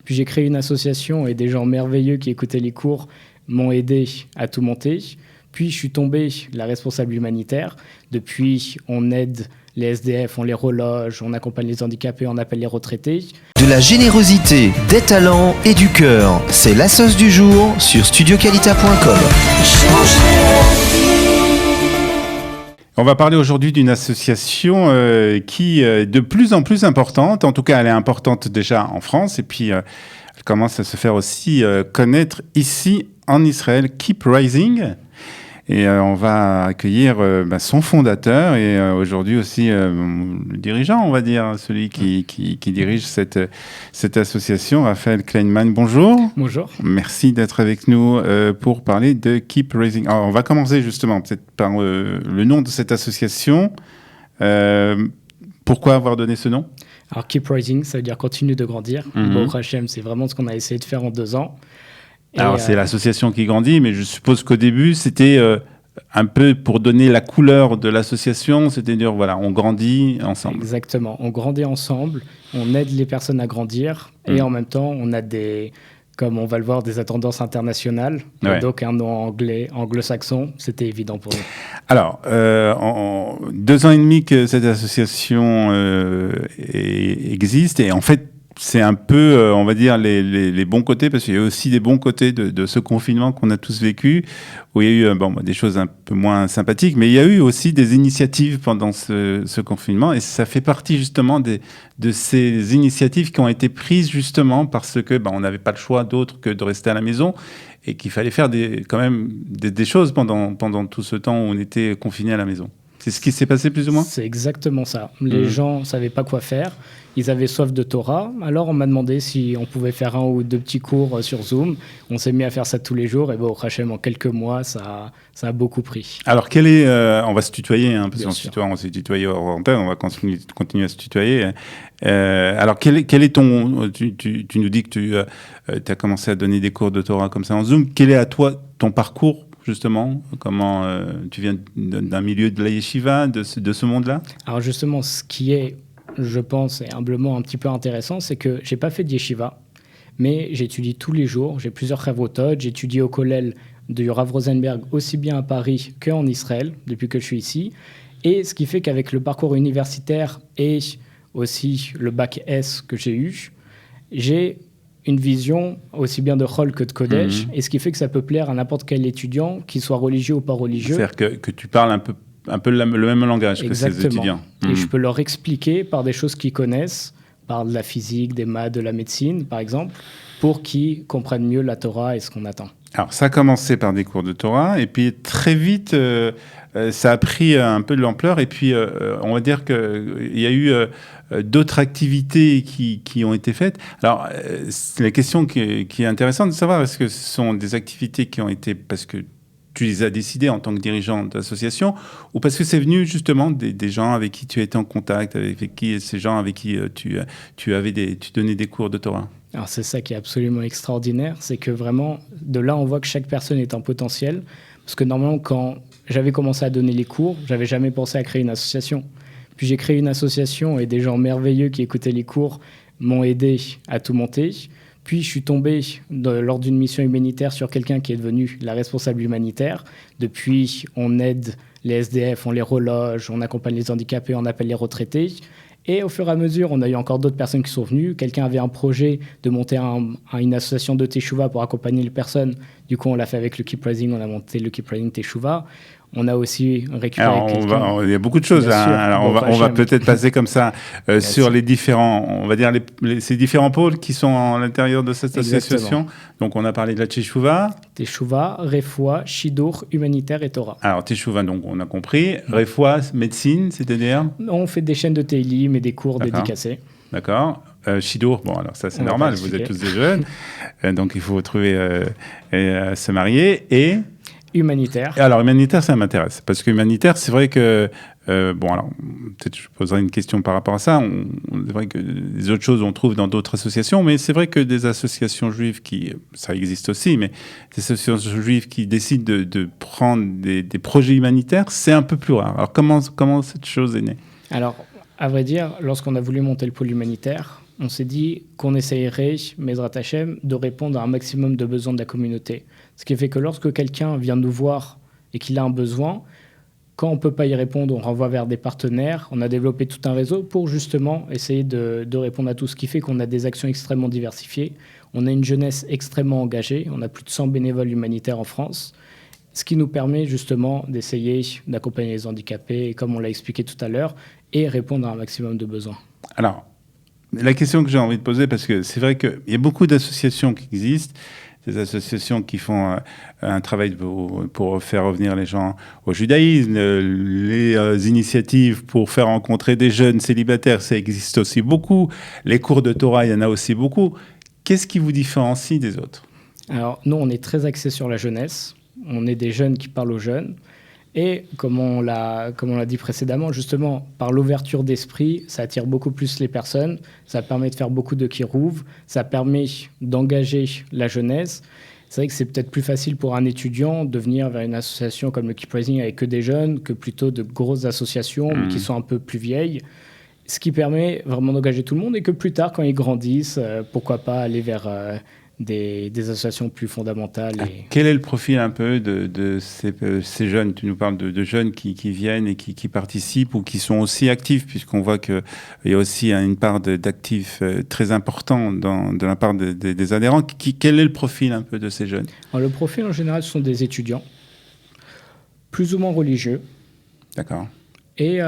Puis j'ai créé une association et des gens merveilleux qui écoutaient les cours m'ont aidé à tout monter. Puis je suis tombé la responsable humanitaire. Depuis, on aide les SDF, on les reloge, on accompagne les handicapés, on appelle les retraités. De la générosité, des talents et du cœur, c'est la sauce du jour sur studioqualita.com. On va parler aujourd'hui d'une association qui est de plus en plus importante. En tout cas, elle est importante déjà en France et puis elle commence à se faire aussi connaître ici en Israël. Keep Rising. Et on va accueillir son fondateur et aujourd'hui aussi le dirigeant, on va dire, celui qui dirige cette association, Raphaël Kleinman. Bonjour. Bonjour. Merci d'être avec nous pour parler de Keep Rising. Alors, on va commencer justement peut-être par le nom de cette association. Pourquoi avoir donné ce nom ? Alors Keep Rising, ça veut dire continue de grandir. Bon, Hachem, c'est vraiment ce qu'on a essayé de faire en 2 ans. Alors, c'est l'association qui grandit, mais je suppose qu'au début, c'était un peu pour donner la couleur de l'association, c'est-à-dire, voilà, on grandit ensemble. Exactement, on grandit ensemble, on aide les personnes à grandir, et en même temps, on a comme on va le voir, des tendances internationales. Ouais. Donc, un nom anglo-saxon, c'était évident pour nous. Alors, en 2 ans et demi que cette association existe, et en fait, c'est un peu, on va dire, les bons côtés, parce qu'il y a aussi des bons côtés de ce confinement qu'on a tous vécu, où il y a eu des choses un peu moins sympathiques, mais il y a eu aussi des initiatives pendant ce confinement, et ça fait partie justement de ces initiatives qui ont été prises justement parce que on n'avait pas le choix d'autre que de rester à la maison, et qu'il fallait faire quand même des choses pendant tout ce temps où on était confinés à la maison. C'est ce qui s'est passé plus ou moins ? C'est exactement ça. Les gens ne savaient pas quoi faire. Ils avaient soif de Torah. Alors, on m'a demandé si on pouvait faire 1 ou 2 petits cours sur Zoom. On s'est mis à faire ça tous les jours. Et au Hachem, en quelques mois, ça a beaucoup pris. Alors, on va se tutoyer, parce on s'est tutoyé hors antenne. On va continuer à se tutoyer. Alors, quel est ton... Tu nous dis que tu as commencé à donner des cours de Torah comme ça en Zoom. Quel est à toi ton parcours ? Justement, comment tu viens d'un milieu de la yeshiva, de ce monde-là ? Alors justement, ce qui est, je pense, et humblement un petit peu intéressant, c'est que j'ai pas fait de yeshiva, mais j'étudie tous les jours. J'ai plusieurs chavrotot. J'étudie au kollel de Rav Rosenberg, aussi bien à Paris qu'en Israël, depuis que je suis ici. Et ce qui fait qu'avec le parcours universitaire et aussi le bac S que j'ai eu, j'ai une vision aussi bien de Chol que de Kodesh, et ce qui fait que ça peut plaire à n'importe quel étudiant, qu'il soit religieux ou pas religieux. C'est-à-dire que tu parles un peu le même langage. Exactement. Que ces étudiants. Et je peux leur expliquer par des choses qu'ils connaissent, par de la physique, des maths, de la médecine, par exemple, pour qu'ils comprennent mieux la Torah et ce qu'on attend. Alors, ça a commencé par des cours de Torah, et puis très vite, ça a pris un peu de l'ampleur, et puis on va dire qu'il y a eu d'autres activités qui ont été faites. Alors, c'est la question qui est intéressante de savoir, est-ce que ce sont des activités qui ont été parce que tu les as décidées en tant que dirigeant d'association, ou parce que c'est venu justement des gens avec qui tu étais en contact, avec qui ces gens avec qui tu donnais des cours de Torah ? Alors c'est ça qui est absolument extraordinaire, c'est que vraiment, de là, on voit que chaque personne est un potentiel. Parce que normalement, quand j'avais commencé à donner les cours, j'avais jamais pensé à créer une association. Puis j'ai créé une association et des gens merveilleux qui écoutaient les cours m'ont aidé à tout monter. Puis je suis tombé lors d'une mission humanitaire sur quelqu'un qui est devenu la responsable humanitaire. Depuis, on aide les SDF, on les reloge, on accompagne les handicapés, on appelle les retraités. Et au fur et à mesure, on a eu encore d'autres personnes qui sont venues. Quelqu'un avait un projet de monter une association de Teshuvah pour accompagner les personnes. Du coup, on l'a fait avec le Keep Rising, on a monté le Keep Rising Teshuvah. On a aussi récupéré il y a beaucoup de choses. Alors, on va peut-être passer comme ça sur les différents, on va dire ces différents pôles qui sont à l'intérieur de cette association. Exactement. Donc, on a parlé de la Teshuvah. Teshuvah, Refoua, Shidour, Humanitaire et Torah. Alors, Teshuvah, donc, on a compris. Refoua, médecine, c'est-à-dire ? On fait des chaînes de Teilim et des cours dédicacés. D'accord. Shidour, bon, alors ça, c'est normal, vous êtes tous des jeunes. Donc, il faut trouver se marier. Et humanitaire. Alors, humanitaire, ça m'intéresse. Parce que humanitaire, c'est vrai que... alors, peut-être je poserai une question par rapport à ça. C'est vrai que les autres choses, on trouve dans d'autres associations. Mais c'est vrai que des associations juives ça existe aussi, mais des associations juives qui décident de prendre des projets humanitaires, c'est un peu plus rare. Alors, comment cette chose est née ? Alors, à vrai dire, lorsqu'on a voulu monter le pôle humanitaire, on s'est dit qu'on essayerait, Bezrat Hashem, de répondre à un maximum de besoins de la communauté. Ce qui fait que lorsque quelqu'un vient nous voir et qu'il a un besoin, quand on ne peut pas y répondre, on renvoie vers des partenaires. On a développé tout un réseau pour justement essayer de répondre à tout, ce qui fait qu'on a des actions extrêmement diversifiées. On a une jeunesse extrêmement engagée. On a plus de 100 bénévoles humanitaires en France, ce qui nous permet justement d'essayer d'accompagner les handicapés, comme on l'a expliqué tout à l'heure, et répondre à un maximum de besoins. Alors, la question que j'ai envie de poser, parce que c'est vrai qu'il y a beaucoup d'associations qui existent, des associations qui font un travail pour faire revenir les gens au judaïsme, les initiatives pour faire rencontrer des jeunes célibataires, ça existe aussi beaucoup. Les cours de Torah, il y en a aussi beaucoup. Qu'est-ce qui vous différencie des autres ? Alors, nous, on est très axés sur la jeunesse. On est des jeunes qui parlent aux jeunes. Et comme on l'a dit précédemment, justement, par l'ouverture d'esprit, ça attire beaucoup plus les personnes, ça permet de faire beaucoup de kirouv, ça permet d'engager la jeunesse. C'est vrai que c'est peut-être plus facile pour un étudiant de venir vers une association comme le Keep Rising avec que des jeunes, que plutôt de grosses associations mais qui sont un peu plus vieilles. Ce qui permet vraiment d'engager tout le monde et que plus tard, quand ils grandissent, pourquoi pas aller vers des associations plus fondamentales. Quel est le profil un peu de ces jeunes ? Tu nous parles de jeunes qui viennent et qui participent ou qui sont aussi actifs, puisqu'on voit qu'il y a aussi une part d'actifs très important de la part des adhérents. Quel est le profil un peu de ces jeunes ? Alors, le profil, en général, ce sont des étudiants, plus ou moins religieux. D'accord. Et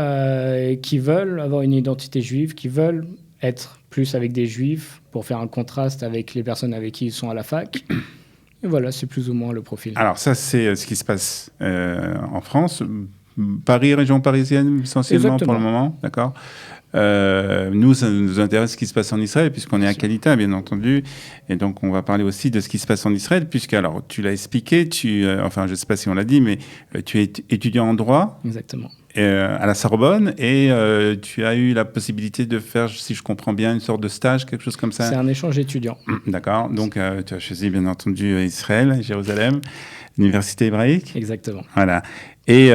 qui veulent avoir une identité juive, qui veulent être plus avec des juifs pour faire un contraste avec les personnes avec qui ils sont à la fac. Et voilà, c'est plus ou moins le profil. Alors ça, c'est ce qui se passe en France. Paris, région parisienne, essentiellement. Exactement. Pour le moment, d'accord. Nous, ça nous intéresse ce qui se passe en Israël, puisqu'on est à Kalita, bien entendu. Et donc, on va parler aussi de ce qui se passe en Israël, puisque, alors, tu l'as expliqué, enfin, je ne sais pas si on l'a dit, mais tu es étudiant en droit. Exactement. À la Sorbonne, et tu as eu la possibilité de faire, si je comprends bien, une sorte de stage, quelque chose comme ça. C'est un échange étudiant. D'accord. Donc, tu as choisi, bien entendu, Israël, Jérusalem, l'université hébraïque. Exactement. Voilà. Et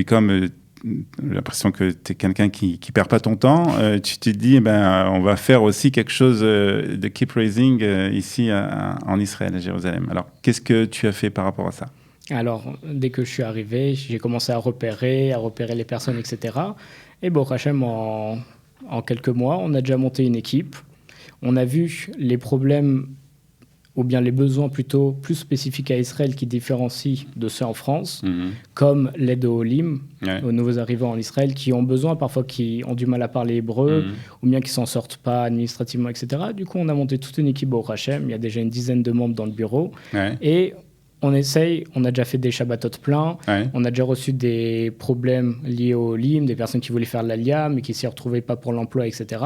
comme j'ai l'impression que tu es quelqu'un qui ne perd pas ton temps, tu te dis, on va faire aussi quelque chose de Keep Rising ici en Israël, à Jérusalem. Alors, qu'est-ce que tu as fait par rapport à ça ? Alors, dès que je suis arrivé, j'ai commencé à repérer les personnes, etc. Et Baruch Hashem, en quelques mois, on a déjà monté une équipe. On a vu les problèmes, ou bien les besoins plutôt plus spécifiques à Israël qui différencient de ceux en France, comme l'aide aux Olim, aux nouveaux arrivants en Israël, qui ont besoin, parfois qui ont du mal à parler hébreu, ou bien qui ne s'en sortent pas administrativement, etc. Du coup, on a monté toute une équipe Baruch Hashem. Il y a déjà une dizaine de membres dans le bureau. Et on a déjà fait des Shabbatot pleins, on a déjà reçu des problèmes liés au LIM, des personnes qui voulaient faire l'Alia, mais qui ne s'y retrouvaient pas pour l'emploi, etc.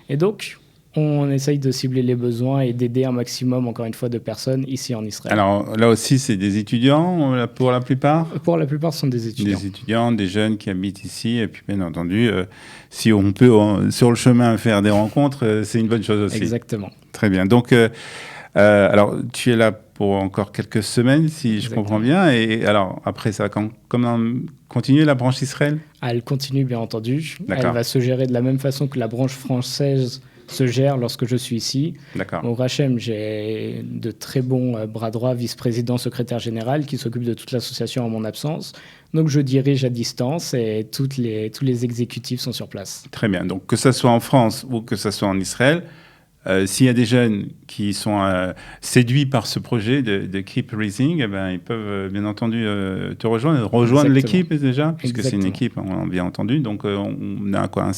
Et donc, on essaye de cibler les besoins et d'aider un maximum, encore une fois, de personnes ici en Israël. Alors là aussi, c'est des étudiants pour la plupart ? Pour la plupart, ce sont des étudiants. Des étudiants, des jeunes qui habitent ici. Et puis, bien entendu, si on peut, sur le chemin, faire des rencontres, c'est une bonne chose aussi. Exactement. Très bien. Donc, alors, tu es là pour encore quelques semaines, si je comprends bien. Et alors, après, ça va comment continuer la branche Israël ? Elle continue, bien entendu. D'accord. Elle va se gérer de la même façon que la branche française se gère lorsque je suis ici. D'accord. Au Rachem, j'ai de très bons bras droits, vice-président, secrétaire général, qui s'occupent de toute l'association en mon absence. Donc, je dirige à distance et tous les exécutifs sont sur place. Très bien. Donc, que ce soit en France ou que ce soit en Israël, s'il y a des jeunes qui sont séduits par ce projet de Keep Rising, ils peuvent bien entendu te rejoindre l'équipe déjà, puisque c'est une équipe, on l'a bien entendu. Donc on a quoi,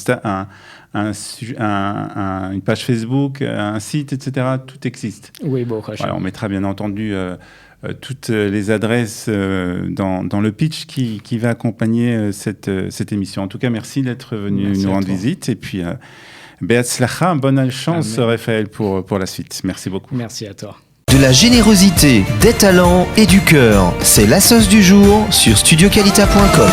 une page Facebook, un site, etc. Tout existe. Oui, bon, voilà, on mettra bien entendu toutes les adresses dans le pitch qui va accompagner cette émission. En tout cas, merci d'être venu nous rendre visite. Et puis Be'atzlacha, bonne chance, Raphaël, pour la suite. Merci beaucoup. Merci à toi. De la générosité, des talents et du cœur, c'est la sauce du jour sur studioqualita.com.